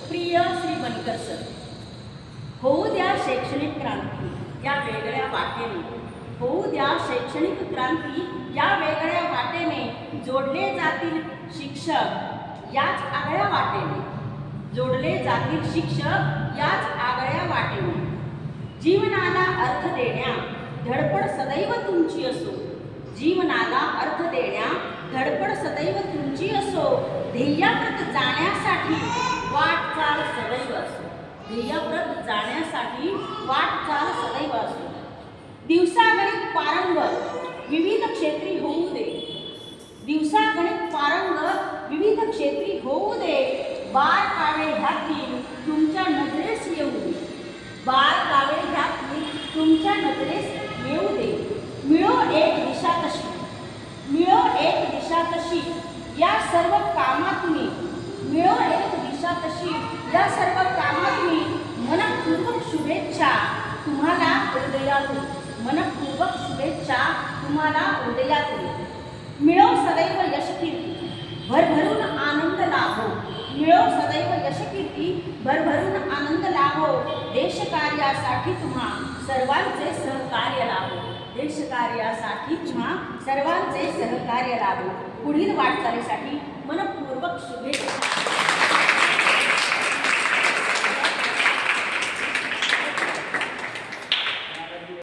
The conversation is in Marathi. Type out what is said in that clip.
प्रिय श्री बनकर सर, होऊ द्या शैक्षणिक क्रांती या वेगळ्या वाटेने, होऊ द्या शैक्षणिक क्रांती या वेगळ्या वाटेने, जोडले जातील शिक्षक याच आगळ्या वाटेने, जोडले जातील शिक्षक याच आगळ्या वाटेने। जीवनाला अर्थ देण्या धडपड सदैव तुमची असो, जीवनाला अर्थ देण्या धडपड सदैव तुमची असो, ध्येयाप्रत जाण्यासाठी वाटचाल सदैव असो, ध्येयाप्रत जाण्यासाठी वाटचाल सदैव असो। दिवसागणिक पारंगत विविध क्षेत्री होऊ दे, दिवसागणिक पारंगत विविध क्षेत्री होऊ दे, बारकावे ह्यातील तुमच्या नजरेस येऊ दे, बारकावे ह्यातील तुमच्या नजरेस येऊ दे। मिळो एक दिशा तशी, मिळो एक दिशा तशी या सर्व कामातून, मिळो एक दिशा तशी या सर्व कामातून, मनपूर्वक शुभेच्छा तुम्हाला हृदयातून, मनपूर्वक शुभेच्छा तुम्हाला हृदयातून। मिळो सदैव यशकीर्ती भरभरून आनंद लाभो, मिळो सदैव यशकीर्ती भरभरून आनंद लाभो, देशकार्यासाठी तुम्हा सर्वांचे सहकार्य लाभो, देशकार्यासाठी तुम्हा सर्वांचे सहकार्य लाभो। पुढील वाटचालीसाठी मनपूर्वक शुभेच्छा।